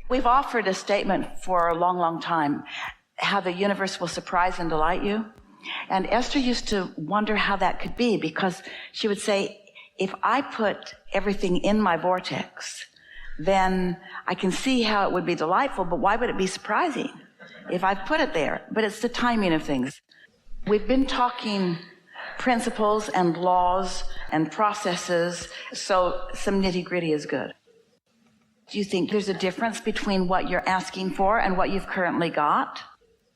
We've offered a statement for a long, long time, how the universe will surprise and delight you. And Esther used to wonder how that could be, because she would say, if I put everything in my vortex, then I can see how it would be delightful, but why would it be surprising if I put it there? But it's the timing of things. We've been talking principles and laws and processes, so some nitty-gritty is good. Do you think there's a difference between what you're asking for and what you've currently got?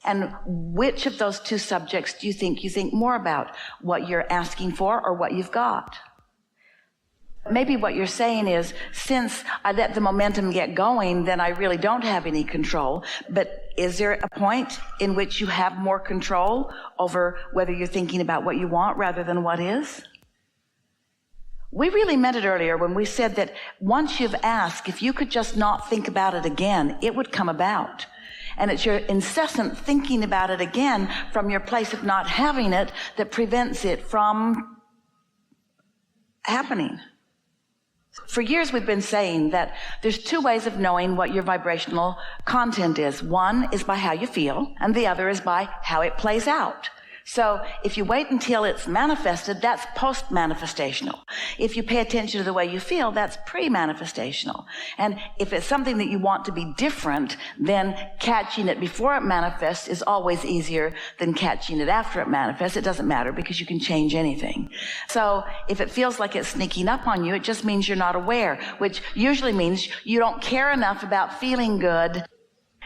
And which of those two subjects do you think more about, what you're asking for or what you've got? Maybe what you're saying is, since I let the momentum get going, then I really don't have any control. But is there a point in which you have more control over whether you're thinking about what you want rather than what is? We really meant it earlier when we said that once you've asked, if you could just not think about it again, it would come about. And it's your incessant thinking about it again from your place of not having it that prevents it from happening. For years we've been saying that there's two ways of knowing what your vibrational content is. One is by how you feel, and the other is by how it plays out. So if you wait until it's manifested, that's post-manifestational. If you pay attention to the way you feel, that's pre-manifestational. And if it's something that you want to be different, then catching it before it manifests is always easier than catching it after it manifests. It doesn't matter because you can change anything. So if it feels like it's sneaking up on you, it just means you're not aware, which usually means you don't care enough about feeling good.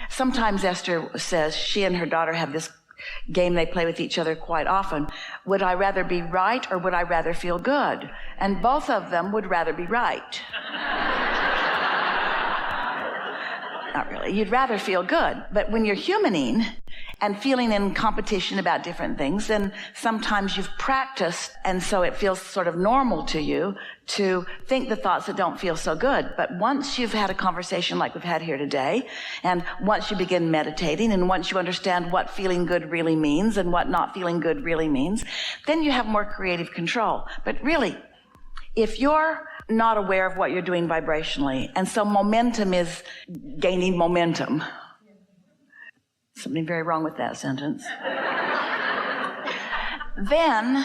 Sometimes Esther says she and her daughter have this game they play with each other quite often. Would I rather be right or would I rather feel good? And both of them would rather be right. Not really. You'd rather feel good. But when you're humaning and feeling in competition about different things, then sometimes you've practiced, and so it feels sort of normal to you to think the thoughts that don't feel so good. But once you've had a conversation like we've had here today, and once you begin meditating, and once you understand what feeling good really means and what not feeling good really means, then you have more creative control. But really, if you're not aware of what you're doing vibrationally, and so momentum is gaining momentum. Something very wrong with that sentence. Then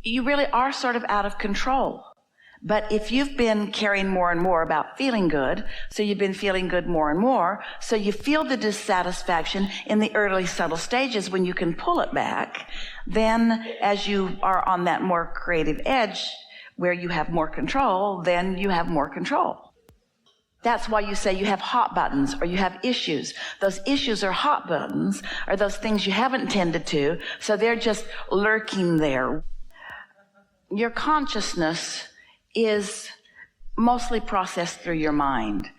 you really are sort of out of control. But if you've been caring more and more about feeling good, so you've been feeling good more and more, so you feel the dissatisfaction in the early subtle stages when you can pull it back, then as you are on that more creative edge where you have more control, then you have more control. That's why you say you have hot buttons or you have issues. Those issues or hot buttons are those things you haven't tended to, so they're just lurking there. Your consciousness is mostly processed through your mind.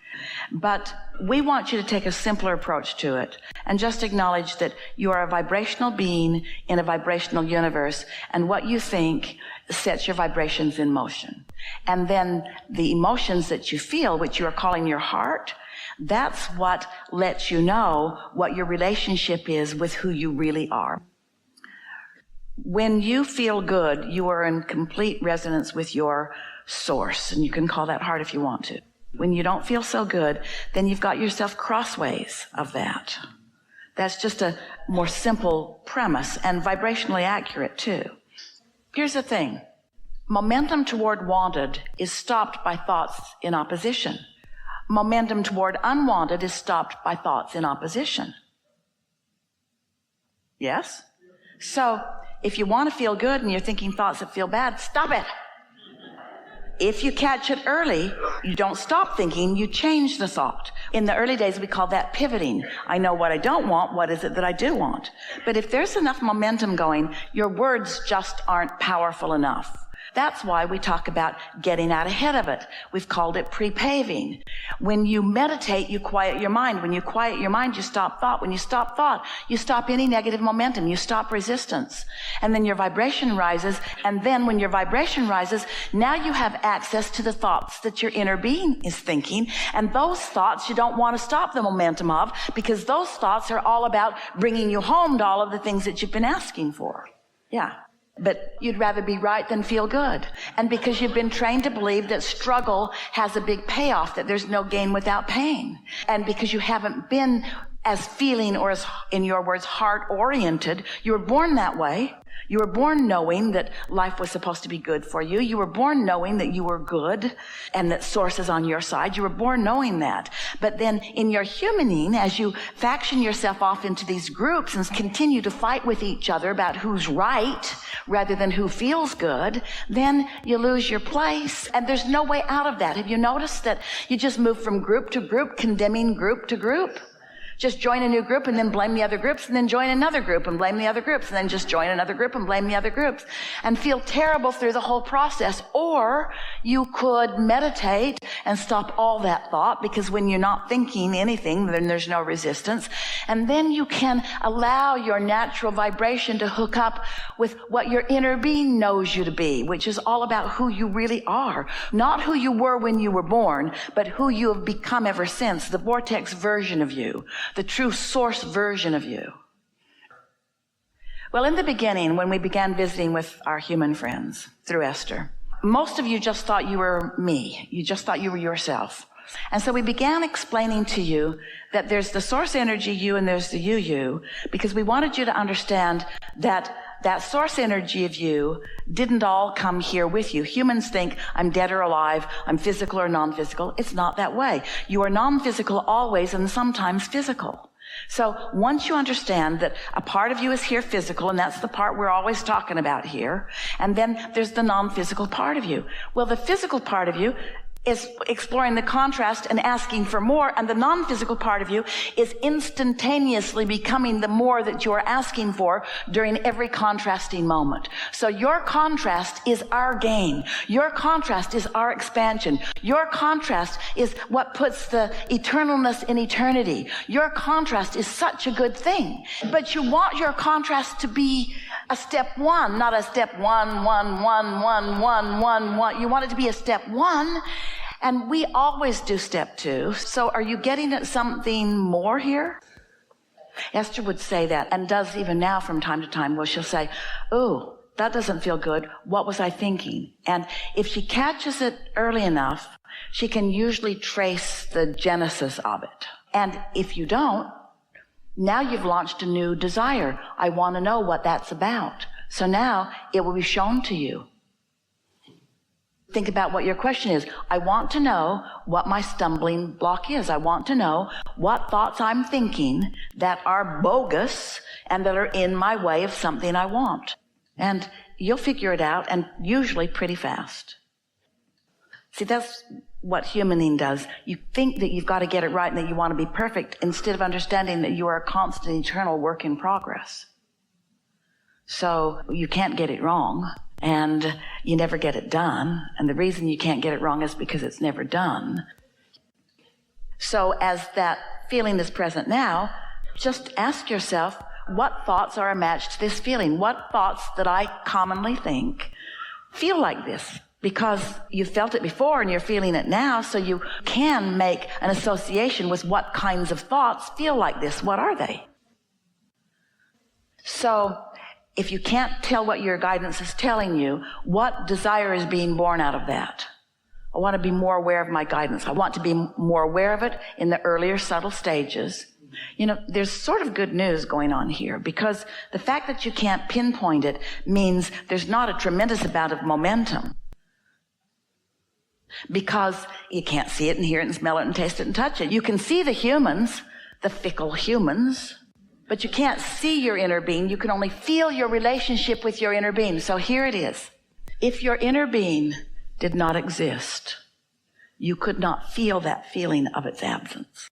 But we want you to take a simpler approach to it and just acknowledge that you are a vibrational being in a vibrational universe, and what you think sets your vibrations in motion. And then the emotions that you feel, which you are calling your heart, that's what lets you know what your relationship is with who you really are. When you feel good, you are in complete resonance with your source, and you can call that heart if you want to. When you don't feel so good, then you've got yourself crossways of that. That's just a more simple premise and vibrationally accurate too. Here's the thing. Momentum toward wanted is stopped by thoughts in opposition. Momentum toward unwanted is stopped by thoughts in opposition. Yes? So if you want to feel good and you're thinking thoughts that feel bad, stop it. If you catch it early, you don't stop thinking, you change the thought. In the early days, we call that pivoting. I know what I don't want, what is it that I do want? But if there's enough momentum going, your words just aren't powerful enough. That's why we talk about getting out ahead of it. We've called it pre-paving. When you meditate, you quiet your mind. When you quiet your mind, you stop thought. When you stop thought, you stop any negative momentum. You stop resistance. And then your vibration rises. And then when your vibration rises, now you have access to the thoughts that your inner being is thinking. And those thoughts you don't want to stop the momentum of, because those thoughts are all about bringing you home to all of the things that you've been asking for. Yeah. But you'd rather be right than feel good. And because you've been trained to believe that struggle has a big payoff, that there's no gain without pain. And because you haven't been as feeling, or as, in your words, heart-oriented, you were born that way. You were born knowing that life was supposed to be good for you. You were born knowing that you were good and that source is on your side. You were born knowing that. But then in your humaning, as you faction yourself off into these groups and continue to fight with each other about who's right rather than who feels good, then you lose your place. And there's no way out of that. Have you noticed that you just move from group to group, condemning group to group? Just join a new group and then blame the other groups, and then join another group and blame the other groups, and then just join another group and blame the other groups, and feel terrible through the whole process. Or you could meditate and stop all that thought, because when you're not thinking anything, then there's no resistance. And then you can allow your natural vibration to hook up with what your inner being knows you to be, which is all about who you really are. Not who you were when you were born, but who you have become ever since, the vortex version of you. The true source version of you. Well, in the beginning, when we began visiting with our human friends through Esther, most of you just thought you were me. You just thought you were yourself. And so we began explaining to you that there's the source energy you and there's the you, because we wanted you to understand that that source energy of you didn't all come here with you. Humans think I'm dead or alive, I'm physical or non-physical. It's not that way. You are non-physical always and sometimes physical. So once you understand that a part of you is here physical, and that's the part we're always talking about here, and then there's the non-physical part of you. Well, the physical part of you is exploring the contrast and asking for more, and the non-physical part of you is instantaneously becoming the more that you are asking for during every contrasting moment. So your contrast is our gain. Your contrast is our expansion. Your contrast is what puts the eternalness in eternity. Your contrast is such a good thing. But you want your contrast to be a step one, not a step one. You want it to be a step one. And we always do step two. So are you getting at something more here? Esther would say that, and does even now from time to time, where she'll say, "Oh, that doesn't feel good. What was I thinking?" And if she catches it early enough, she can usually trace the genesis of it. And if you don't, now you've launched a new desire. I want to know what that's about. So now it will be shown to you. Think about what your question is. I want to know what my stumbling block is. I want to know what thoughts I'm thinking that are bogus and that are in my way of something I want. And you'll figure it out, and usually pretty fast. See, that's what humaning does. You think that you've got to get it right and that you want to be perfect, instead of understanding that you are a constant, eternal work in progress. So you can't get it wrong. And you never get it done. And the reason you can't get it wrong is because it's never done. So as that feeling is present now, just ask yourself, what thoughts are a match to this feeling? What thoughts that I commonly think feel like this? Because you felt it before and you're feeling it now, so you can make an association with what kinds of thoughts feel like this. What are they? So if you can't tell what your guidance is telling you, what desire is being born out of that? I want to be more aware of my guidance. I want to be more aware of it in the earlier subtle stages. You know, there's sort of good news going on here, because the fact that you can't pinpoint it means there's not a tremendous amount of momentum, because you can't see it and hear it and smell it and taste it and touch it. You can see the humans, the fickle humans, but you can't see your inner being. You can only feel your relationship with your inner being. So here it is. If your inner being did not exist, you could not feel that feeling of its absence.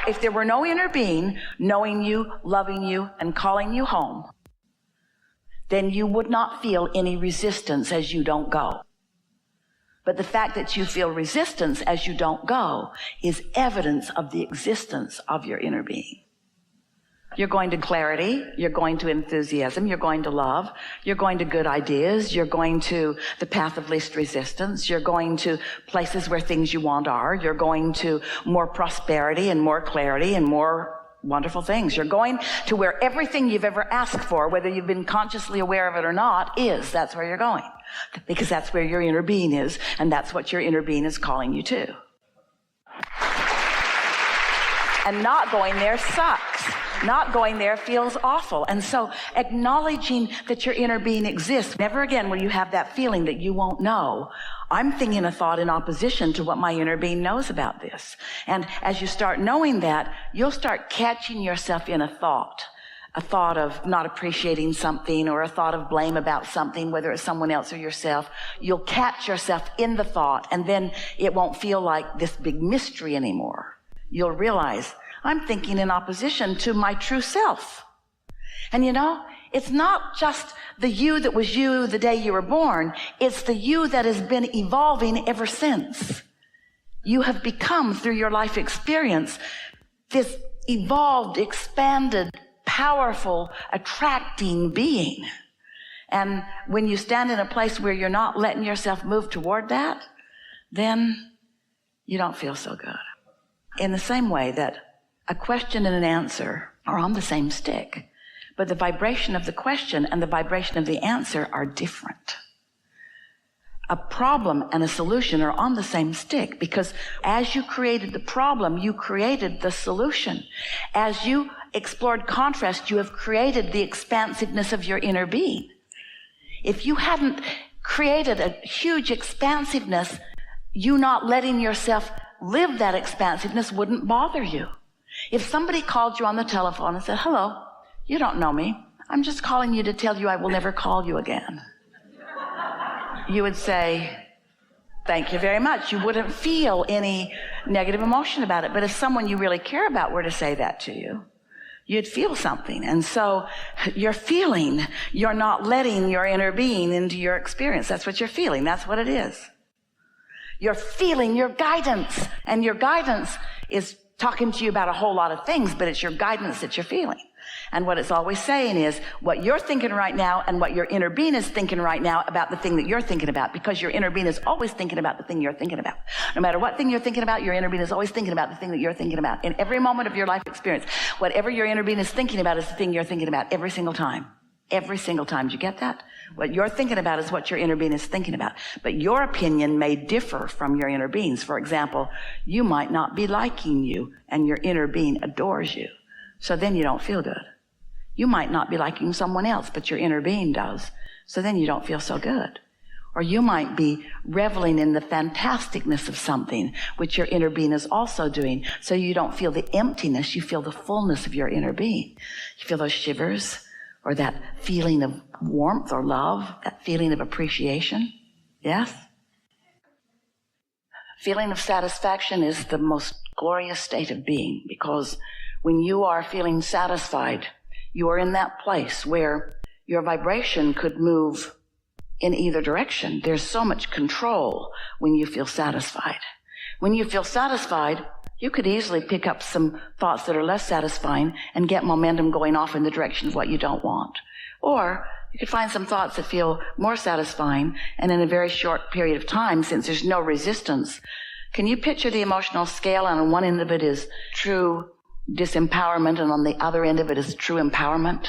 If there were no inner being knowing you, loving you, and calling you home, then you would not feel any resistance as you don't go. But the fact that you feel resistance as you don't go is evidence of the existence of your inner being. You're going to clarity. You're going to enthusiasm. You're going to love. You're going to good ideas. You're going to the path of least resistance. You're going to places where things you want are. You're going to more prosperity and more clarity and more wonderful things. You're going to where everything you've ever asked for, whether you've been consciously aware of it or not, is. That's where you're going. Because that's where your inner being is, and that's what your inner being is calling you to. And not going there sucks. Not going there feels awful. And so acknowledging that your inner being exists, never again will you have that feeling that you won't know. I'm thinking a thought in opposition to what my inner being knows about this. And as you start knowing that, you'll start catching yourself in a thought of not appreciating something or a thought of blame about something, whether it's someone else or yourself. You'll catch yourself in the thought, and then it won't feel like this big mystery anymore. You'll realize, I'm thinking in opposition to my true self. And you know, it's not just the you that was you the day you were born. It's the you that has been evolving ever since. You have become, through your life experience, this evolved, expanded, powerful, attracting being. And when you stand in a place where you're not letting yourself move toward that, then you don't feel so good. In the same way that a question and an answer are on the same stick, but the vibration of the question and the vibration of the answer are different. A problem and a solution are on the same stick, because as you created the problem, you created the solution. As you explored contrast, you have created the expansiveness of your inner being. If you hadn't created a huge expansiveness, you not letting yourself live that expansiveness wouldn't bother you. If somebody called you on the telephone and said, hello, you don't know me. I'm just calling you to tell you I will never call you again. You would say, thank you very much. You wouldn't feel any negative emotion about it. But if someone you really care about were to say that to you, you'd feel something. And so you're feeling, you're not letting your inner being into your experience. That's what you're feeling. That's what it is. You're feeling your guidance, and your guidance is talking to you about a whole lot of things, but it's your guidance that you're feeling. And what it's always saying is what you're thinking right now and what your inner being is thinking right now about the thing that you're thinking about, because your inner being is always thinking about the thing you're thinking about. No matter what thing you're thinking about, your inner being is always thinking about the thing that you're thinking about. In every moment of your life experience, whatever your inner being is thinking about is the thing you're thinking about every single time. Every single time. Do you get that? What you're thinking about is what your inner being is thinking about. But your opinion may differ from your inner being's. For example, you might not be liking you, and your inner being adores you. So then you don't feel good. You might not be liking someone else, but your inner being does. So then you don't feel so good. Or you might be reveling in the fantasticness of something, which your inner being is also doing. So you don't feel the emptiness, you feel the fullness of your inner being. You feel those shivers, or that feeling of warmth or love, that feeling of appreciation. Yes? Feeling of satisfaction is the most glorious state of being, because when you are feeling satisfied, you are in that place where your vibration could move in either direction. There's so much control when you feel satisfied. When you feel satisfied, you could easily pick up some thoughts that are less satisfying and get momentum going off in the direction of what you don't want. Or you could find some thoughts that feel more satisfying, and in a very short period of time, since there's no resistance. Can you picture the emotional scale? And on one end of it is true disempowerment, and on the other end of it is true empowerment.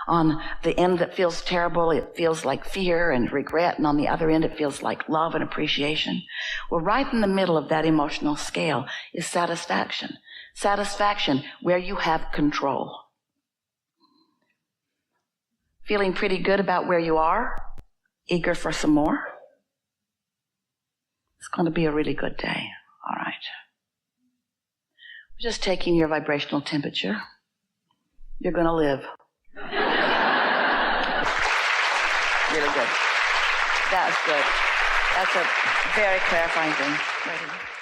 On the end that feels terrible, it feels like fear and regret, and on the other end it feels like love and appreciation. Well, right in the middle of that emotional scale is satisfaction. Satisfaction where you have control. Feeling pretty good about where you are? Eager for some more? It's going to be a really good day. All right. We're just taking your vibrational temperature. You're going to live. Really good. That's good. That's a very clarifying thing.